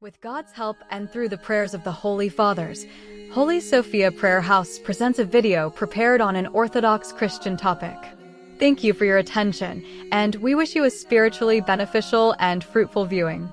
With God's help and through the prayers of the Holy Fathers, Holy Sophia Prayer House presents a video prepared on an Orthodox Christian topic. Thank you for your attention, and we wish you a spiritually beneficial and fruitful viewing.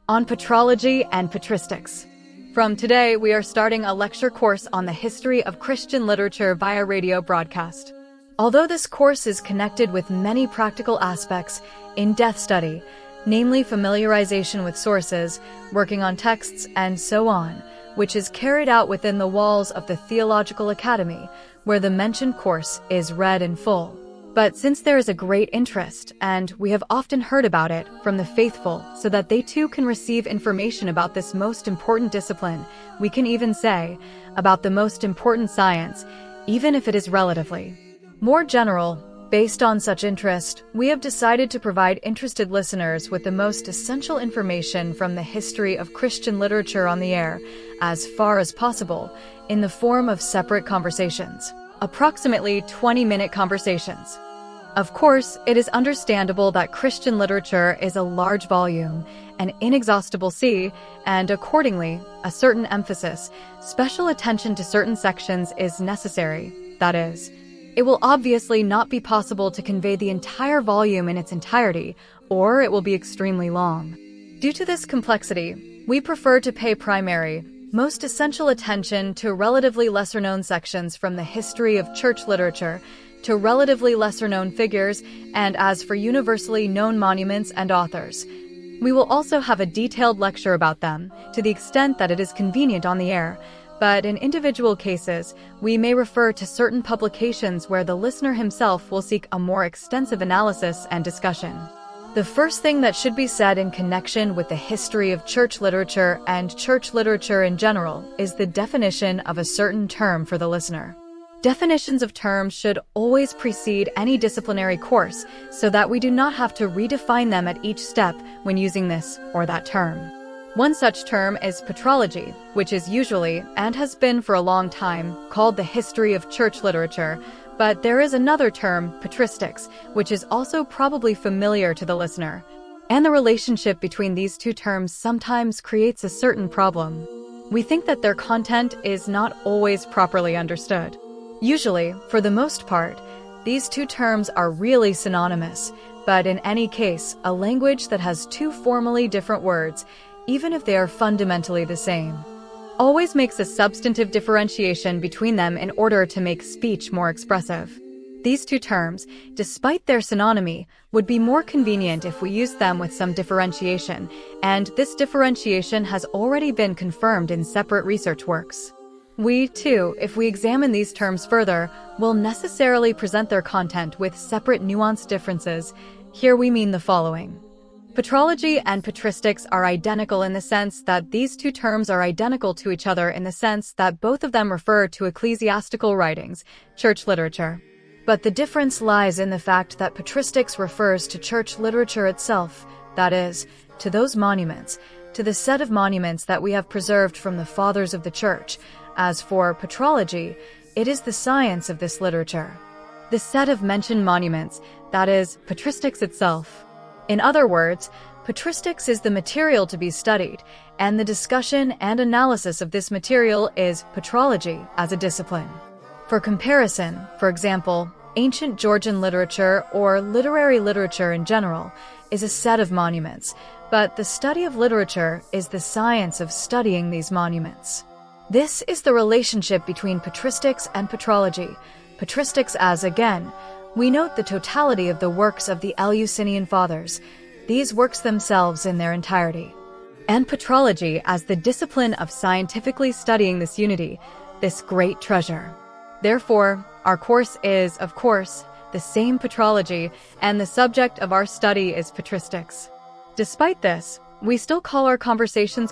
On Patrology and Patristics. From today, we are starting a lecture course on the history of Christian literature via radio broadcast. Although this course is connected with many practical aspects, in-depth study, namely familiarization with sources, working on texts, and so on, which is carried out within the walls of the Theological Academy, where the mentioned course is read in full. But since there is a great interest, and we have often heard about it from the faithful, so that they too can receive information about this most important discipline, we can even say, about the most important science, even if it is relatively more general. Based on such interest, we have decided to provide interested listeners with the most essential information from the history of Christian literature on the air, as far as possible, in the form of separate conversations, approximately 20-minute conversations. Of course, it is understandable that Christian literature is a large volume, an inexhaustible sea, and accordingly, a certain emphasis, special attention to certain sections is necessary. That is, it will obviously not be possible to convey the entire volume in its entirety, or it will be extremely long. Due to this complexity, we prefer to pay primary, most essential attention to relatively lesser-known sections from the history of church literature, to relatively lesser-known figures, and as for universally known monuments and authors. We will also have a detailed lecture about them, to the extent that it is convenient on the air, but in individual cases, we may refer to certain publications where the listener himself will seek a more extensive analysis and discussion. The first thing that should be said in connection with the history of church literature and church literature in general is the definition of a certain term for the listener. Definitions of terms should always precede any disciplinary course so that we do not have to redefine them at each step when using this or that term. One such term is patrology, which is usually, and has been for a long time, called the history of church literature, but there is another term, patristics, which is also probably familiar to the listener. And the relationship between these two terms sometimes creates a certain problem. We think that their content is not always properly understood. Usually, for the most part, these two terms are really synonymous, but in any case, a language that has two formally different words, even if they are fundamentally the same, always makes a substantive differentiation between them in order to make speech more expressive. These two terms, despite their synonymy, would be more convenient if we used them with some differentiation, and this differentiation has already been confirmed in separate research works. We, too, if we examine these terms further, will necessarily present their content with separate nuanced differences. Here we mean the following. Patrology and patristics are identical in the sense that these two terms are identical to each other in the sense that both of them refer to ecclesiastical writings, church literature. But the difference lies in the fact that patristics refers to church literature itself, that is, to those monuments, to the set of monuments that we have preserved from the fathers of the church. As for patrology, it is the science of this literature. The set of mentioned monuments, that is, patristics itself. In other words, patristics is the material to be studied, and the discussion and analysis of this material is patrology as a discipline. For comparison, for example, ancient Georgian literature or literary literature in general is a set of monuments, but the study of literature is the science of studying these monuments. This is the relationship between patristics and patrology. Patristics as, again, we note the totality of the works of the Eleusinian Fathers, these works themselves in their entirety, and patrology as the discipline of scientifically studying this unity, this great treasure. Therefore, our course is, of course, the same patrology, and the subject of our study is patristics. Despite this, we still call our conversations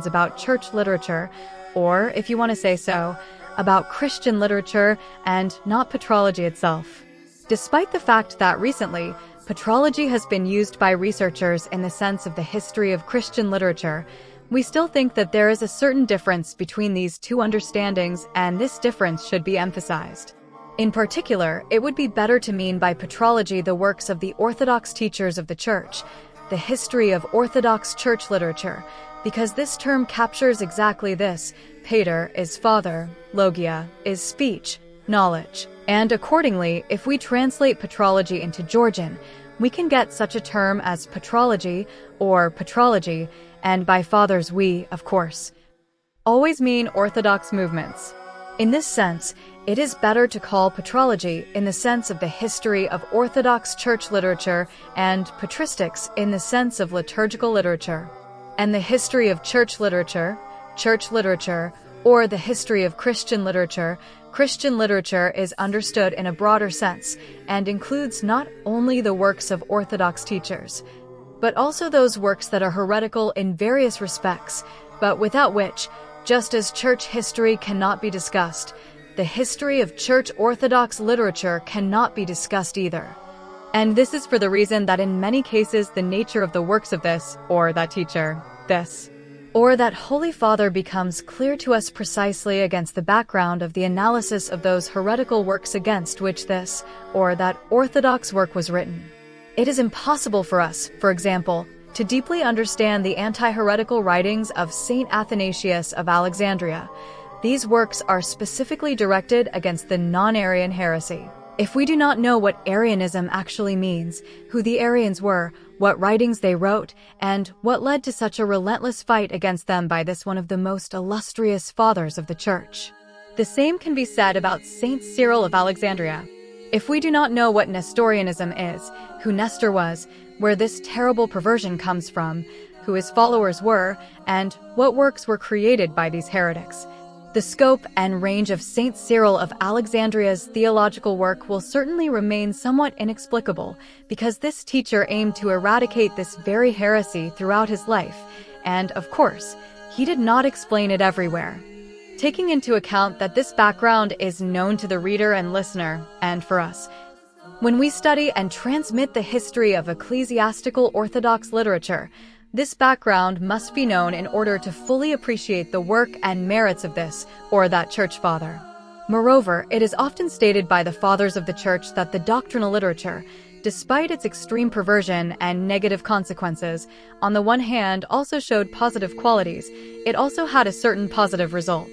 about church literature, or, if you want to say so, about Christian literature and not patrology itself. Despite the fact that recently, patrology has been used by researchers in the sense of the history of Christian literature, we still think that there is a certain difference between these two understandings, and this difference should be emphasized. In particular, it would be better to mean by patrology the works of the Orthodox teachers of the Church, the history of Orthodox church literature, because this term captures exactly this. Pater is father, logia is speech, knowledge. And accordingly, if we translate patrology into Georgian, we can get such a term as patrology or patrology, and by fathers we, of course, always mean Orthodox movements. In this sense, it is better to call patrology in the sense of the history of Orthodox church literature and patristics in the sense of liturgical literature. And the history of church literature, or the history of Christian literature is understood in a broader sense and includes not only the works of Orthodox teachers, but also those works that are heretical in various respects, but without which, just as church history cannot be discussed, the history of church Orthodox literature cannot be discussed either. And this is for the reason that in many cases the nature of the works of this, or that teacher, this, or that Holy Father becomes clear to us precisely against the background of the analysis of those heretical works against which this, or that Orthodox work was written. It is impossible for us, for example, to deeply understand the anti-heretical writings of Saint Athanasius of Alexandria. These works are specifically directed against the non-Arian heresy. If we do not know what Arianism actually means, who the Arians were, what writings they wrote, and what led to such a relentless fight against them by this one of the most illustrious fathers of the Church. The same can be said about Saint Cyril of Alexandria. If we do not know what Nestorianism is, who Nestor was, where this terrible perversion comes from, who his followers were, and what works were created by these heretics, the scope and range of Saint Cyril of Alexandria's theological work will certainly remain somewhat inexplicable, because this teacher aimed to eradicate this very heresy throughout his life, and, of course, he did not explain it everywhere. Taking into account that this background is known to the reader and listener, and for us, when we study and transmit the history of ecclesiastical Orthodox literature, this background must be known in order to fully appreciate the work and merits of this or that church father. Moreover, it is often stated by the fathers of the church that the doctrinal literature, despite its extreme perversion and negative consequences, on the one hand also showed positive qualities, it also had a certain positive result.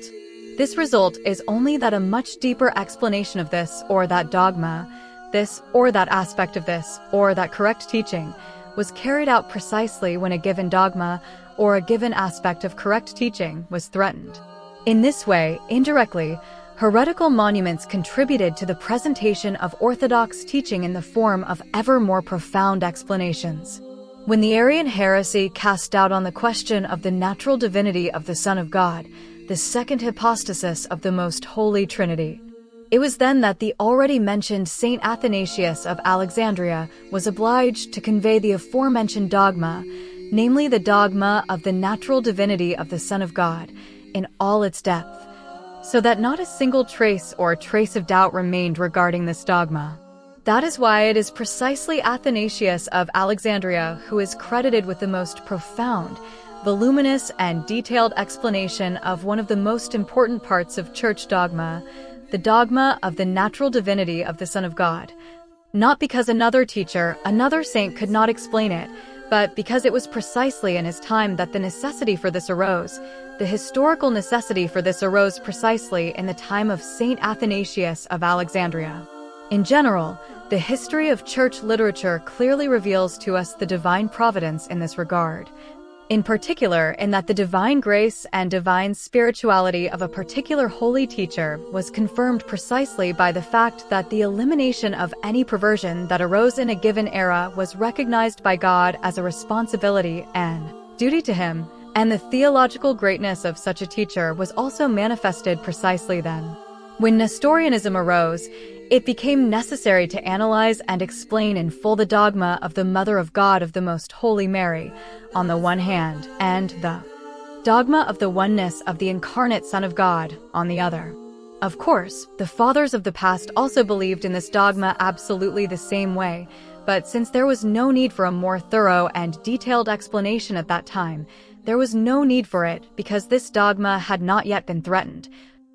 This result is only that a much deeper explanation of this or that dogma, this or that aspect of this or that correct teaching, was carried out precisely when a given dogma or a given aspect of correct teaching was threatened. In this way, indirectly, heretical monuments contributed to the presentation of Orthodox teaching in the form of ever more profound explanations. When the Arian heresy cast doubt on the question of the natural divinity of the Son of God, the second hypostasis of the Most Holy Trinity, it was then that the already mentioned Saint Athanasius of Alexandria was obliged to convey the aforementioned dogma, namely the dogma of the natural divinity of the Son of God, in all its depth, so that not a single trace of doubt remained regarding this dogma. That is why it is precisely Athanasius of Alexandria who is credited with the most profound, voluminous, and detailed explanation of one of the most important parts of church dogma, the dogma of the natural divinity of the Son of God. Not because another teacher, another saint could not explain it, but because it was precisely in his time that the necessity for this arose. The historical necessity for this arose precisely in the time of Saint Athanasius of Alexandria. In general, the history of church literature clearly reveals to us the divine providence in this regard. In particular, in that the divine grace and divine spirituality of a particular holy teacher was confirmed precisely by the fact that the elimination of any perversion that arose in a given era was recognized by God as a responsibility and duty to him, and the theological greatness of such a teacher was also manifested precisely then. When Nestorianism arose, it became necessary to analyze and explain in full the dogma of the Mother of God of the Most Holy Mary, on the one hand, and the dogma of the oneness of the incarnate Son of God, on the other. Of course, the fathers of the past also believed in this dogma absolutely the same way, but since there was no need for a more thorough and detailed explanation at that time, there was no need for it because this dogma had not yet been threatened.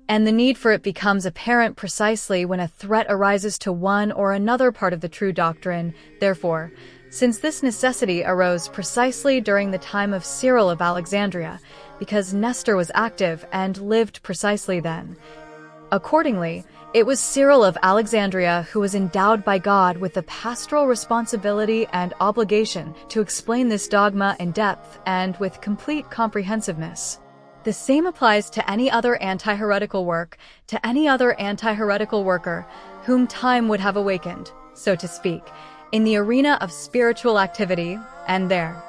And the need for it becomes apparent precisely when a threat arises to one or another part of the true doctrine. Therefore, since this necessity arose precisely during the time of Cyril of Alexandria, because Nestor was active and lived precisely then. Accordingly, it was Cyril of Alexandria who was endowed by God with the pastoral responsibility and obligation to explain this dogma in depth and with complete comprehensiveness. The same applies to any other anti-heretical work, to any other anti-heretical worker whom time would have awakened, so to speak, in the arena of spiritual activity, and their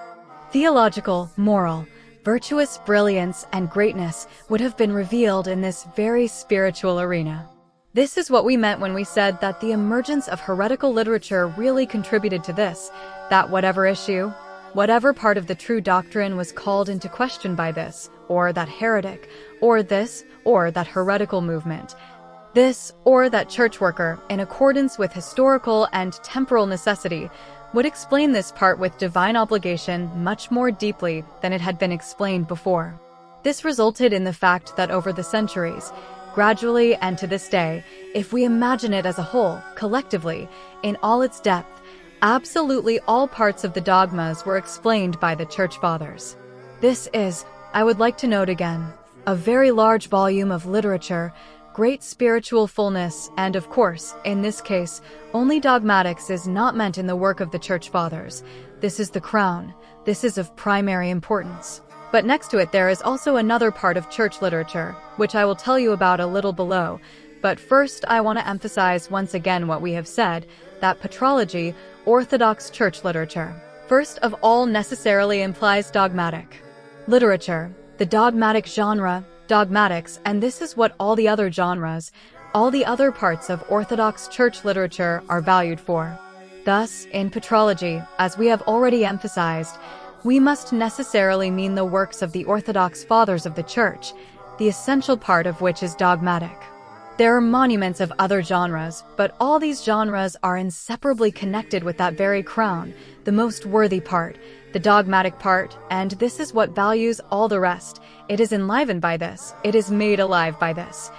theological, moral, virtuous brilliance and greatness would have been revealed in this very spiritual arena. This is what we meant when we said that the emergence of heretical literature really contributed to this, that whatever issue, whatever part of the true doctrine was called into question by this, or that heretic, or this, or that heretical movement, this or that church worker, in accordance with historical and temporal necessity, would explain this part with divine obligation much more deeply than it had been explained before. This resulted in the fact that over the centuries, gradually and to this day, if we imagine it as a whole, collectively, in all its depth, absolutely all parts of the dogmas were explained by the Church Fathers. This is, I would like to note again, a very large volume of literature, great spiritual fullness, and of course, in this case, only dogmatics is not meant in the work of the Church Fathers. This is the crown. This is of primary importance. But next to it there is also another part of church literature, which I will tell you about a little below. But first I want to emphasize once again what we have said, that patrology, Orthodox church literature, first of all necessarily implies dogmatic literature, the dogmatic genre, dogmatics, and this is what all the other genres, all the other parts of Orthodox church literature are valued for. Thus, in patrology, as we have already emphasized, we must necessarily mean the works of the Orthodox Fathers of the Church, the essential part of which is dogmatic. There are monuments of other genres, but all these genres are inseparably connected with that very crown, the most worthy part, the dogmatic part, and this is what values all the rest. It is enlivened by this. It is made alive by this.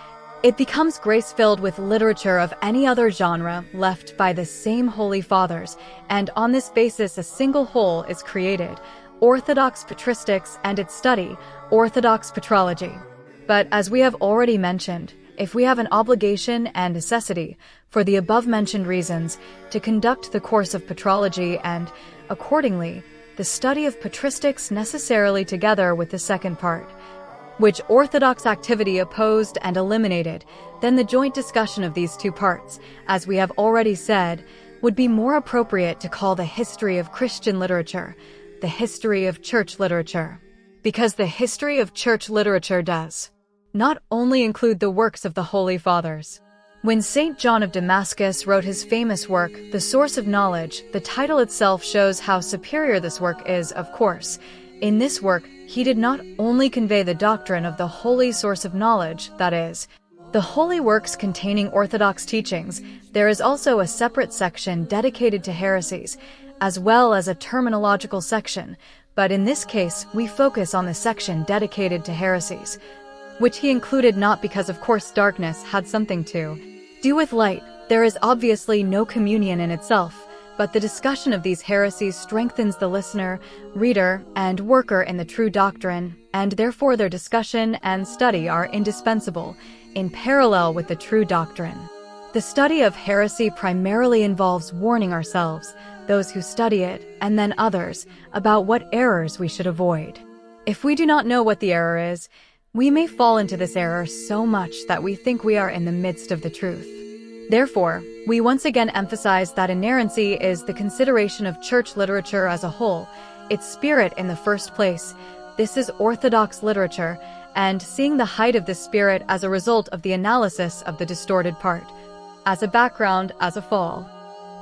It becomes grace-filled with literature of any other genre left by the same Holy Fathers, and on this basis a single whole is created, Orthodox Patristics and its study, Orthodox Patrology. But as we have already mentioned, if we have an obligation and necessity, for the above-mentioned reasons, to conduct the course of patrology and, accordingly, the study of patristics necessarily together with the second part, which Orthodox activity opposed and eliminated, then the joint discussion of these two parts, as we have already said, would be more appropriate to call the history of Christian literature, the history of church literature. Because the history of church literature does not only include the works of the Holy Fathers. When St. John of Damascus wrote his famous work, The Source of Knowledge, the title itself shows how superior this work is, of course. In this work, he did not only convey the doctrine of the holy source of knowledge, that is, the holy works containing Orthodox teachings. There is also a separate section dedicated to heresies, as well as a terminological section, but in this case, we focus on the section dedicated to heresies, which he included not because of course darkness had something to do with light. There is obviously no communion in itself, but the discussion of these heresies strengthens the listener, reader, and worker in the true doctrine, and therefore their discussion and study are indispensable, in parallel with the true doctrine. The study of heresy primarily involves warning ourselves, those who study it, and then others, about what errors we should avoid. If we do not know what the error is, we may fall into this error so much that we think we are in the midst of the truth. Therefore, we once again emphasize that inerrancy is the consideration of church literature as a whole, its spirit in the first place. This is Orthodox literature, and seeing the height of this spirit as a result of the analysis of the distorted part, as a background, as a fall.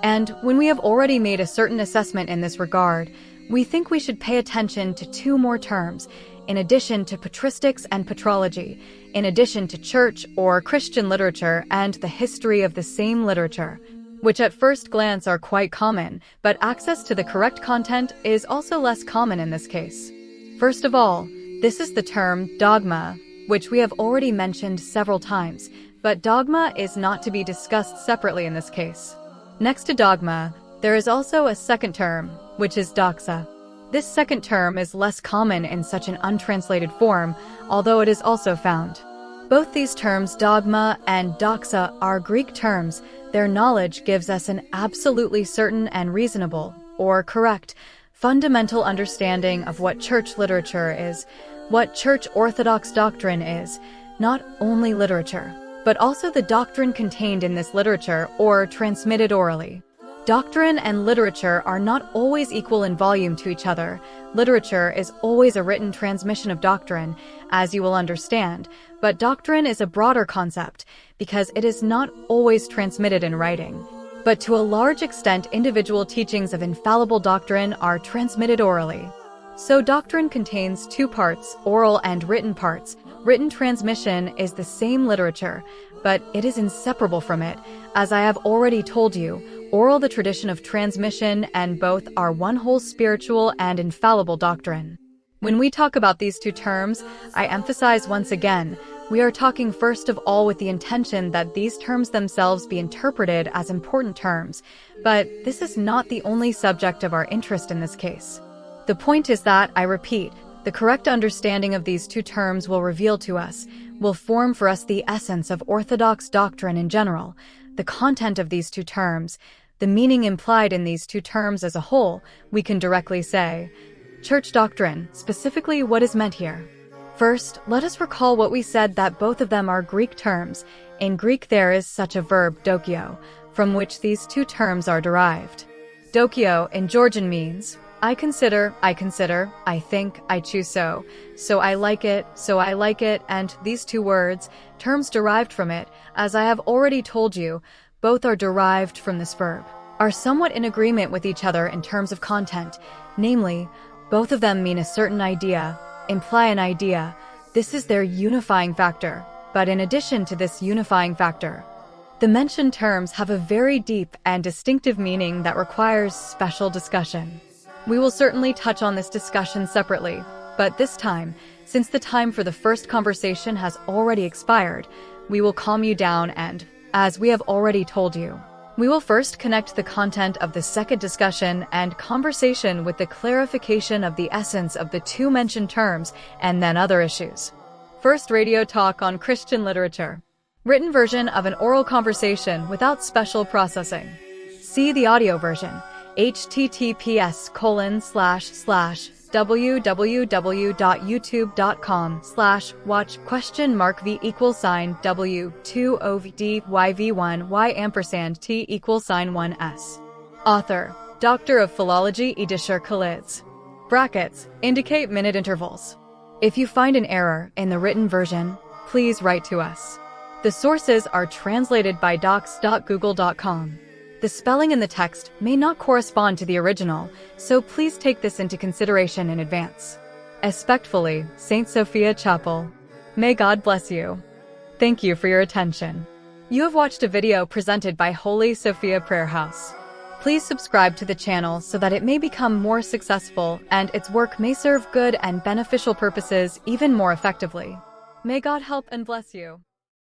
And when we have already made a certain assessment in this regard, we think we should pay attention to two more terms, in addition to patristics and patrology, in addition to church or Christian literature and the history of the same literature, which at first glance are quite common, but access to the correct content is also less common in this case. First of all, this is the term dogma, which we have already mentioned several times, but dogma is not to be discussed separately in this case. Next to dogma, There is also a second term, which is doxa. This second term is less common in such an untranslated form, although it is also found. Both these terms, dogma and doxa, are Greek terms. Their knowledge gives us an absolutely certain and reasonable, or correct, fundamental understanding of what church literature is, what church Orthodox doctrine is, not only literature, but also the doctrine contained in this literature or transmitted orally. Doctrine and literature are not always equal in volume to each other. Literature is always a written transmission of doctrine, as you will understand, but doctrine is a broader concept because it is not always transmitted in writing. But to a large extent, individual teachings of infallible doctrine are transmitted orally. So doctrine contains two parts, oral and written parts. Written transmission is the same literature, but it is inseparable from it. As I have already told you, oral the tradition of transmission, and both are one whole spiritual and infallible doctrine. When we talk about these two terms, I emphasize once again, we are talking first of all with the intention that these terms themselves be interpreted as important terms, but this is not the only subject of our interest in this case. The point is that, I repeat, the correct understanding of these two terms will reveal to us, will form for us the essence of Orthodox doctrine in general, the content of these two terms, the meaning implied in these two terms as a whole. We can directly say, church doctrine, specifically what is meant here. First, let us recall what we said, that both of them are Greek terms. In Greek there is such a verb, dokio, from which these two terms are derived. Dokio in Georgian means, I consider, I think, I choose so I like it, and these two words, terms derived from it, as I have already told you, both are derived from this verb, are somewhat in agreement with each other in terms of content, namely, both of them mean a certain idea, imply an idea. This is their unifying factor, but in addition to this unifying factor, the mentioned terms have a very deep and distinctive meaning that requires special discussion. We will certainly touch on this discussion separately, but this time, since the time for the first conversation has already expired, we will calm you down and, as we have already told you, we will first connect the content of the second discussion and conversation with the clarification of the essence of the two mentioned terms, and then other issues. First, radio talk on Christian literature. Written version of an oral conversation without special processing. See the audio version. https://www.youtube.com/watch?v=v1y&t=1s. Author, Doctor of Philology Edisher Kalids. Brackets, indicate minute intervals. If you find an error in the written version, please write to us. The sources are translated by docs.google.com. The spelling in the text may not correspond to the original, so please take this into consideration in advance. Respectfully, St. Sophia Chapel. May God bless you. Thank you for your attention. You have watched a video presented by Holy Sophia Prayer House. Please subscribe to the channel so that it may become more successful and its work may serve good and beneficial purposes even more effectively. May God help and bless you.